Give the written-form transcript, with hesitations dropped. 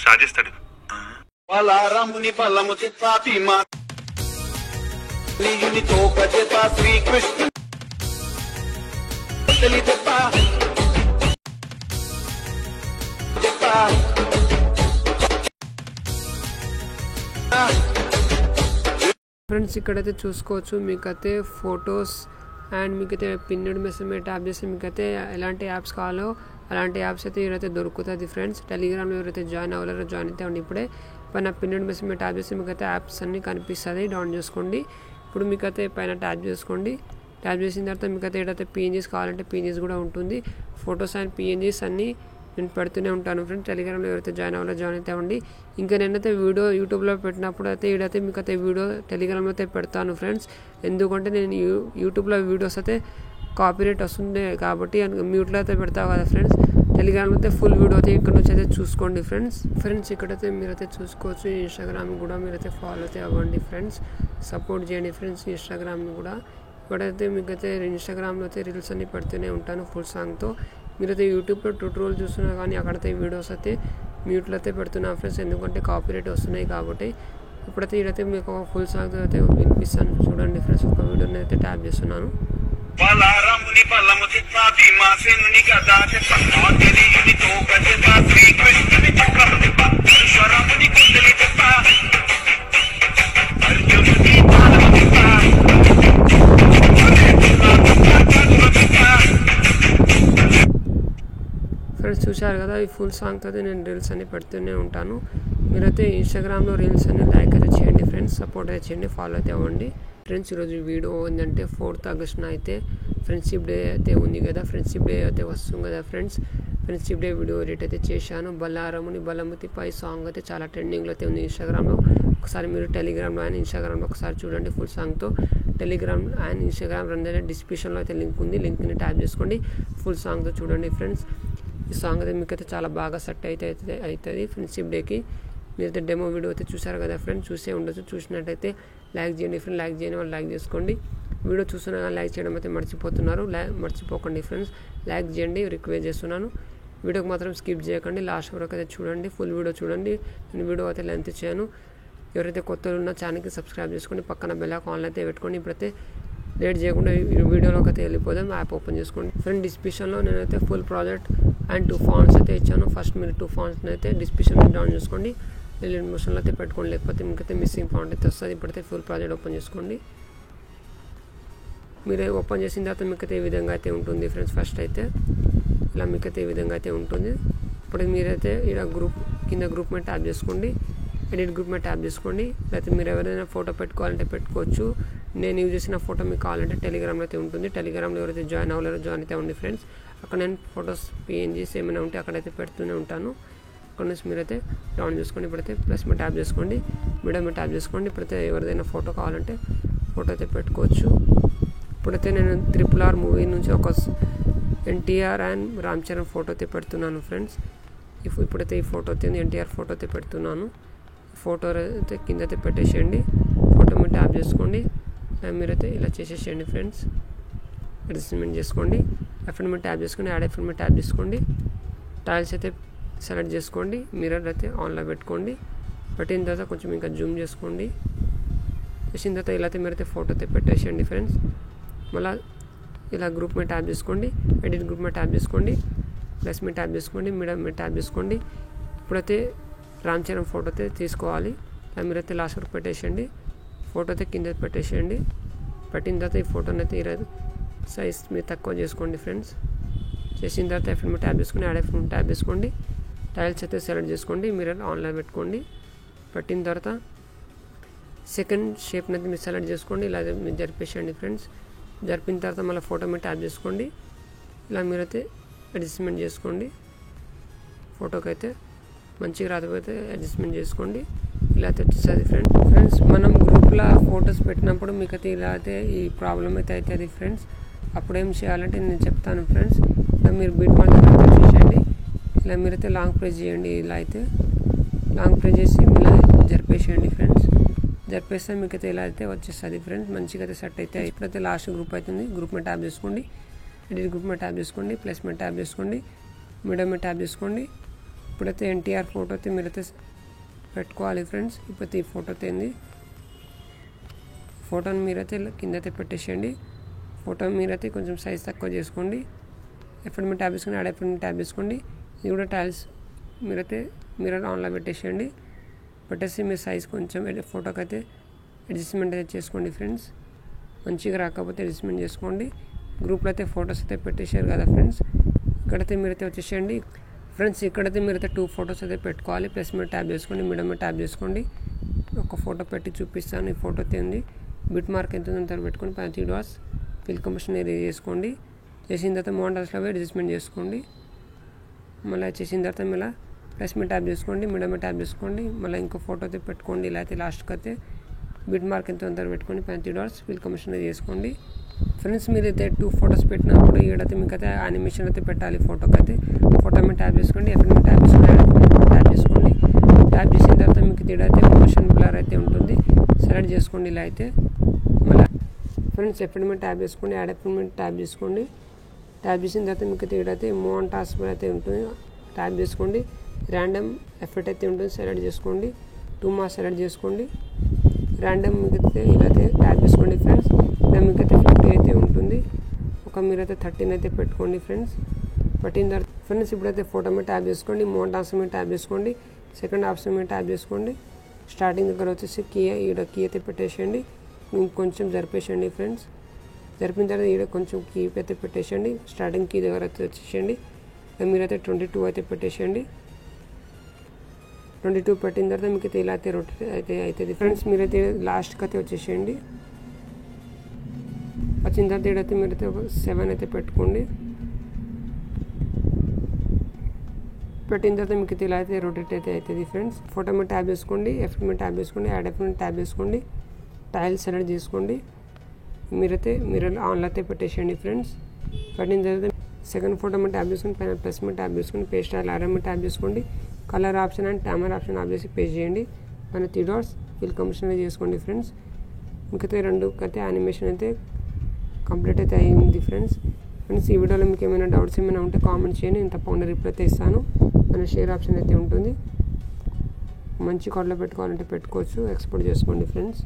Start చేస్తాడు. బలారాముని బలము చిత్తాతి మాయునితో కజత Srikrishna friends ఇక్కడైతే చూసుకోవచ్చు మీకైతే ఫొటోస్ అండ్ మీకైతే పిన్నెడ్ మెసేజ్ మీద ట్యాప్ చేస్తే మీకైతే ఎలాంటి యాప్స్ కావాలో అలాంటి యాప్స్ అయితే ఇవైతే దొరుకుతుంది ఫ్రెండ్స్. టెలిగ్రామ్లో ఎవరైతే జాయిన్ అవ్వలేరో జాయిన్ అయితే ఉండి ఇప్పుడే పైన పిన్నెడ్ మెసేజ్ మీద ట్యాప్ చేస్తే మీకైతే యాప్స్ అన్నీ కనిపిస్తుంది, డౌన్ చేసుకోండి. ఇప్పుడు మీకైతే పైన ట్యాప్ చేసుకోండి. ట్యాప్ చేసిన తర్వాత మీకైతే ఏదైతే పిఎన్జీస్ కావాలంటే పిఎన్జీస్ కూడా ఉంటుంది. ఫొటోస్ అండ్ పిఎన్జీస్ అన్నీ నేను పెడుతూనే ఉంటాను ఫ్రెండ్స్. టెలిగ్రామ్లో ఎవరైతే జాయిన్ అవ్వాలో జాయిన్ అయితే ఉండి. ఇంకా నేనైతే వీడియో యూట్యూబ్లో పెట్టినప్పుడు అయితే ఈడైతే మీకు అయితే వీడియో టెలిగ్రామ్లో అయితే పెడతాను ఫ్రెండ్స్. ఎందుకంటే నేను యూట్యూబ్లో వీడియోస్ అయితే కాపీరైట్ వస్తుంది కాబట్టి మ్యూట్లో అయితే పెడతావు కదా ఫ్రెండ్స్. టెలిగ్రామ్లో అయితే ఫుల్ వీడియో అయితే ఇక్కడ నుంచి అయితే చూసుకోండి ఫ్రెండ్స్ ఇక్కడైతే మీరైతే చూసుకోవచ్చు. ఇన్స్టాగ్రామ్ కూడా మీరైతే ఫాలో అయితే అవ్వండి ఫ్రెండ్స్, సపోర్ట్ చేయండి ఫ్రెండ్స్ ఇన్స్టాగ్రామ్ని కూడా. ఇప్పుడైతే మీకైతే ఇన్స్టాగ్రామ్లో అయితే రీల్స్ అన్ని పెడుతూనే ఉంటాను ఫుల్ సాంగ్తో. మీరైతే యూట్యూబ్లో ట్యూటోరియల్ చూస్తున్నా కానీ అక్కడైతే వీడియోస్ అయితే మ్యూట్లో అయితే పెడుతున్నాను ఫ్రెండ్స్, ఎందుకంటే కాపీరైట్ వస్తున్నాయి కాబట్టి. ఇప్పుడైతే ఇదైతే మీకు ఒక ఫుల్ సాంగ్ అయితే వినిపిస్తాను చూడండి ఫ్రెండ్స్. ఒక వీడియోని అయితే ట్యాప్ చేస్తున్నాను. బలారాముని బలము చిత్తాతి మాసేనుని గదాతి పద్మావతినితో కజత శ్రీకృష్ణుని చక్రవర్తి పరశురాముని కుండలి చిత్త అర్జునుని బాణము చిత్త ఫ్రెండ్స్ చూశారు కదా, ఈ ఫుల్ సాంగ్ అయితే నేను రీల్స్ అన్ని పెడుతూనే ఉంటాను. మీరైతే ఇన్స్టాగ్రామ్లో రీల్స్ అన్ని లైక్ అయితే చేయండి ఫ్రెండ్స్, సపోర్ట్ అయితే చేయండి, ఫాలో అయితే అవ్వండి ఫ్రెండ్స్. ఈరోజు వీడియో ఏంటంటే 4th ఆగస్టున అయితే ఫ్రెండ్షిప్ డే అయితే ఉంది కదా, ఫ్రెండ్షిప్ డే అయితే వస్తుంది కదా friends. Friendship day video edit అయితే చేశాను. బలారముని బలముతిపై సాంగ్ అయితే చాలా ట్రెండింగ్లో అయితే ఉంది ఇన్స్టాగ్రామ్లో. ఒకసారి మీరు టెలిగ్రామ్లో అండ్ ఇన్స్టాగ్రామ్లో ఒకసారి చూడండి ఫుల్ సాంగ్తో. టెలిగ్రామ్ అండ్ ఇన్స్టాగ్రామ్ రెండు డిస్క్రిప్షన్లో అయితే లింక్ ఉంది, లింక్ని ట్యాప్ చేసుకోండి. ఫుల్ సాంగ్తో చూడండి ఫ్రెండ్స్. ఈ సాంగ్ అయితే మీకైతే చాలా బాగా సెట్ అయితే అవుతుంది ఫ్రెండ్షిప్ డేకి. మీరైతే డెమో వీడియో అయితే చూసారు కదా ఫ్రెండ్స్, చూసే ఉండొచ్చు. చూసినట్టయితే లైక్ చేయండి ఫ్రెండ్స్, లైక్ చేయని వాళ్ళు లైక్ చేసుకోండి. వీడియో చూస్తున్నా కానీ లైక్ చేయడం అయితే మర్చిపోకండి ఫ్రెండ్స్, లైక్ చేయండి రిక్వెస్ట్ చేస్తున్నాను. వీడియోకి మాత్రం స్కిప్ చేయకండి, లాస్ట్ వరకు అయితే చూడండి, ఫుల్ వీడియో చూడండి. నేను వీడియో అయితే లెంత్ చేయను. ఎవరైతే కొత్తలు ఉన్న ఛానల్కి సబ్స్క్రైబ్ చేసుకోండి, పక్కన బెల్ ఐకాన్ అయితే పెట్టుకోండి. ఇప్పుడైతే లేట్ చేయకుండా వీడియోలోకి అయితే వెళ్ళిపోదాం. యాప్ ఓపెన్ చేసుకోండి ఫ్రెండ్. డిస్క్రిప్షన్లో నేనైతే ఫుల్ ప్రాజెక్ట్ అండ్ 2 ఫాంట్స్ అయితే ఇచ్చాను. ఫస్ట్ మీరు 2 ఫాంట్స్ని అయితే డిస్క్రిప్షన్లో డౌన్ చేసుకోండి, లేదంటే మోషన్లో అయితే పెట్టుకోండి, లేకపోతే మీకైతే మిస్సింగ్ ఫాంట్ అయితే వస్తుంది. ఇప్పుడైతే ఫుల్ ప్రాజెక్ట్ ఓపెన్ చేసుకోండి. మీరు ఓపెన్ చేసిన తర్వాత మీకైతే ఈ విధంగా అయితే ఉంటుంది ఫ్రెండ్స్. ఫస్ట్ అయితే ఇలా మీకైతే ఈ విధంగా అయితే ఉంటుంది. ఇప్పుడు మీరైతే ఇలా కింద గ్రూప్ మీద ట్యాప్ చేసుకోండి, ఎడిట్ గ్రూప్ మీద ట్యాప్ చేసుకోండి. లేకపోతే మీరు ఎవరైనా ఫోటో పెట్టుకోవాలంటే పెట్టుకోవచ్చు. నేను యూజ్ చేసిన ఫోటో మీకు కావాలంటే టెలిగ్రామ్లో అయితే ఉంటుంది. టెలిగ్రామ్లో ఎవరైతే జాయిన్ అవ్వలేరో జాయిన్ అయితే ఉంది ఫ్రెండ్స్. అక్కడ నేను ఫొటోస్ పిఎన్జీస్ ఏమైనా ఉంటే అక్కడైతే పెడుతూనే ఉంటాను. అక్కడ నుంచి మీరైతే డౌన్ చేసుకోండి. ఇప్పుడైతే ప్లస్ మీద ట్యాప్ చేసుకోండి, మీడియం మీద ట్యాప్ చేసుకోండి. ఇప్పుడైతే ఎవరిదైనా ఫోటో కావాలంటే ఫోటో అయితే పెట్టుకోవచ్చు. ఇప్పుడైతే నేను RRR మూవీ నుంచి ఒక ఎన్టీఆర్ అండ్ రామ్ చరణ్ ఫోటో అయితే పెడుతున్నాను ఫ్రెండ్స్. ఇప్పుడైతే ఈ ఫోటో అయితే ఎన్టీఆర్ ఫోటో అయితే పెడుతున్నాను. ఫోటో అయితే కింద అయితే పెట్టేసేయండి, ఫోటో మీద ట్యాప్ చేసుకోండి. మీరైతే ఇలా చేసేసేయండి ఫ్రెండ్స్. అడ్జస్ట్మెంట్ చేసుకోండి, ఎఫెక్ట్ మీద ట్యాప్ చేసుకోండి, యాడ్ ఎఫెక్ట్ మీద ట్యాప్ చేసుకోండి. టైల్స్ అయితే సెలెక్ట్ చేసుకోండి, మిర్రర్ అయితే ఆన్లో పెట్టుకోండి. పెట్టిన తర్వాత కొంచెం ఇంకా జూమ్ చేసుకోండి. చేసిన తర్వాత ఇలా అయితే మీరైతే ఫోటో అయితే పెట్టేసేయండి ఫ్రెండ్స్. మళ్ళీ ఇలా గ్రూప్ మీద ట్యాప్ చేసుకోండి, ఎడిట్ గ్రూప్ మీద ట్యాప్ చేసుకోండి, ప్లస్ మీద ట్యాప్ చేసుకోండి, మీడియం మీద ట్యాప్ చేసుకోండి. ఇప్పుడైతే రామ్ చరణ్ ఫోటో అయితే తీసుకోవాలి. ఇలా మీరైతే లాస్ట్ వరకు పెట్టేసేయండి, ఫోటో అయితే కింద పెట్టేసేయండి. పెట్టిన తర్వాత ఈ ఫోటోని అయితే సైజ్ మీరు తక్కువ చేసుకోండి ఫ్రెండ్స్. చేసిన తర్వాత ఎఫెక్ట్ మీద ట్యాప్ చేసుకోండి, యాడ్ ఎఫెక్ట్ మీద ట్యాప్ చేసుకోండి. టైల్స్ అయితే సెలెక్ట్ చేసుకోండి, మిర్రర్ ఆన్లో పెట్టుకోండి. పెట్టిన తర్వాత సెకండ్ షేప్ని అయితే మీరు సెలెక్ట్ చేసుకోండి, ఇలా మీరు జరిపేసేయండి ఫ్రెండ్స్. జరిపిన తర్వాత మళ్ళీ ఫోటో మీద ట్యాప్ చేసుకోండి. ఇలా మీరైతే అడ్జస్ట్మెంట్ చేసుకోండి. ఫోటోకి అయితే మంచిగా రాకపోతే అడ్జస్ట్మెంట్ చేసుకోండి. ఇలా అయితే వచ్చేస్తుంది ఫ్రెండ్స్. మనం గ్రూప్లో ఫొటోస్ పెట్టినప్పుడు మీకైతే ఇలా అయితే ఈ ప్రాబ్లం అయితే అవుతుంది ఫ్రెండ్స్. అప్పుడు ఏం చేయాలంటే నేను చెప్తాను ఫ్రెండ్స్. ఇలా మీరు బీట్ మార్క్ చేసేయండి. ఇలా మీరైతే లాంగ్ ప్రెస్ చేయండి. ఇలా అయితే లాంగ్ ప్రెస్ చేసి ఇలా జరిపేసేయండి ఫ్రెండ్స్. జరిపేస్తే మీకైతే ఇలా అయితే వచ్చేస్తుంది ఫ్రెండ్స్. మంచిగా అయితే సెట్ అయితే. ఇప్పుడైతే లాస్ట్ గ్రూప్ అవుతుంది, గ్రూప్ మీద ట్యాప్ చేసుకోండి, ఎడిట్ గ్రూప్ మీద ట్యాప్ చేసుకోండి, ప్లస్ మీద ట్యాప్ చేసుకోండి, మీడియం మీద ట్యాప్ చేసుకోండి. ఇప్పుడైతే ఎన్టీఆర్ ఫోటో అయితే మీరైతే పెట్టుకోవాలి ఫ్రెండ్స్. ఇప్పుడైతే ఈ ఫోటో అయితే ఫోటోని మీరైతే కిందైతే పెట్టేసేయండి. ఫోటో మీరైతే కొంచెం సైజ్ తక్కువ చేసుకోండి. ఎఫెక్ట్ ట్యాబ్ చేసుకోండి, యాడ్ ఎఫెక్ట్ ట్యాబ్ చేసుకోండి. ఇది కూడా టైల్స్ మీరైతే మిర్రర్ ఆన్లో పెట్టేసేయండి. పెట్టేసి మీ సైజ్ కొంచెం ఫోటోకి అయితే అడ్జస్ట్మెంట్ అయితే చేసుకోండి ఫ్రెండ్స్. మంచిగా రాకపోతే అడ్జస్ట్మెంట్ చేసుకోండి. గ్రూప్లో అయితే ఫొటోస్ అయితే పెట్టేశారు కదా ఫ్రెండ్స్. ఇక్కడైతే మీరైతే వచ్చేసేయండి ఫ్రెండ్స్. ఇక్కడైతే మీరైతే 2 ఫొటోస్ అయితే పెట్టుకోవాలి. ప్లస్ మీరు ట్యాబ్ చేసుకోండి, మీడియం ట్యాబ్ చేసుకోండి. ఒక ఫోటో పెట్టి చూపిస్తాను. ఈ ఫోటో అయితే ఉంది. బిట్ మార్క్ ఎంత ఉందో పెట్టుకొని $30 ఫిల్ కంపోజిషన్ ఏరియా చేసుకోండి. చేసిన తర్వాత మోంటాజ్లో అడ్జస్ట్మెంట్ చేసుకోండి. మళ్ళీ చేసిన తర్వాత మళ్ళీ ప్లస్ మీ ట్యాబ్ చేసుకోండి, మీడియం ట్యాబ్ చేసుకోండి. మళ్ళీ ఇంకో ఫోటో అయితే పెట్టుకోండి. ఇలా అయితే లాస్ట్కి అయితే బిట్ మార్క్ ఎంత ఉందో పెట్టుకొని $30 ఫిల్ కంపోజిషన్ చేసుకోండి ఫ్రెండ్స్. మీరైతే 2 ఫొటోస్ పెట్టినప్పుడు ఈడైతే మీకు అయితే యానిమేషన్ అయితే పెట్టాలి. ఫోటోకి అయితే ఫోటో మీద ట్యాబ్ చేసుకోండి, ఎఫెక్ట్ మీద ట్యాబ్ చేసుకోండి, ట్యాబ్ చేసుకోండి. ట్యాబ్ చేసిన తర్వాత మీకు ఈడైతే మోషన్ బ్లర్ అయితే ఉంటుంది, సెలెక్ట్ చేసుకోండి. ఇలా అయితే మళ్ళీ ఫ్రెండ్స్ ఎఫెక్ట్ మీద ట్యాబ్ చేసుకోండి, యాడ్ ఎఫెక్ట్ మీద ట్యాబ్ చేసుకోండి. ట్యాబ్ చేసిన తర్వాత మీకు ఈడైతే మోంటాజ్ అయితే ఉంటుంది, ట్యాబ్ చేసుకోండి. ర్యాండమ్ ఎఫెక్ట్ అయితే ఉంటుంది, సెలెక్ట్ చేసుకోండి. 2 మాస్ సెలెక్ట్ చేసుకోండి. ర్యాండమ్ మీకైతే ఇలా అయితే ట్యాబ్ చేసుకోండి ఫ్రెండ్స్. ఇలా మీకైతే 50 అయితే ఉంటుంది. ఒక మీరైతే 13 అయితే పెట్టుకోండి ఫ్రెండ్స్. పెట్టిన తర్వాత ఫ్రెండ్స్ ఇప్పుడైతే ఫోటో మీద ట్యాబ్ చేసుకోండి, మోంటాజ్ మీద ట్యాబ్ చేసుకోండి, సెకండ్ ఆప్షన్ మీద ట్యాబ్ చేసుకోండి. స్టార్టింగ్ దగ్గర వచ్చేసి కీ అయితే పెట్టేసేయండి, ఇంకొంచెం జరిపేసేయండి ఫ్రెండ్స్. జరిపిన తర్వాత ఈడ కొంచెం కీ అయితే పెట్టేసేయండి. స్టార్టింగ్ కీ దగ్గర అయితే వచ్చేసేయండి. మీరైతే 22 అయితే పెట్టేసేయండి. 22 పెట్టిన తర్వాత మీకు అయితే ఇలా అయితే రొటేట్ అయితే అవుతుంది ఫ్రెండ్స్. మీరైతే లాస్ట్కి అయితే వచ్చేసేయండి. వచ్చిన తర్వాత ఈడైతే మీరైతే 7 అయితే పెట్టుకోండి. పెట్టిన తర్వాత మీకు అయితే ఇలా అయితే రొటేట్ అయితే అవుతుంది ఫ్రెండ్స్. ఫోటో మీద ట్యాబ్ చేసుకోండి, ఎఫెక్ట్ మీద ట్యాబ్ చేసుకోండి, యాడ్ ఎఫెక్ట్ మీద ట్యాబ్ చేసుకోండి, టైల్ సెలెక్ట్ చేసుకోండి. మీరైతే మిర్రర్ ఆన్లో అయితే పెట్టేసేయండి ఫ్రెండ్స్. పెట్టిన తర్వాత సెకండ్ ఫోటో మీద ట్యాబ్ చేసుకొని పైన ప్లస్ మీద ట్యాబ్ చేసుకొని పేస్ట్ ఆర్డర్ మీద ట్యాబ్ చేసుకోండి. Colour option and timer option off చేసి పేస్ట్ చేయండి. పైన $3 ఫిల్ కంపోజిషన్ చేసుకోండి ఫ్రెండ్స్. ఇంకైతే 2 అయితే యానిమేషన్ అయితే కంప్లీట్ అయితే అయింది ఫ్రెండ్స్. ఈ వీడియోలో మీకు ఏమైనా డౌట్స్ ఏమైనా ఉంటే కామెంట్ చేయండి, నేను తప్పకుండా రిప్లై అయితే ఇస్తాను. మన షేర్ ఆప్షన్ అయితే ఉంటుంది. మంచి కార్డులో పెట్టుకోవాలంటే పెట్టుకోవచ్చు, ఎక్స్పోర్ట్ చేసుకోండి ఫ్రెండ్స్.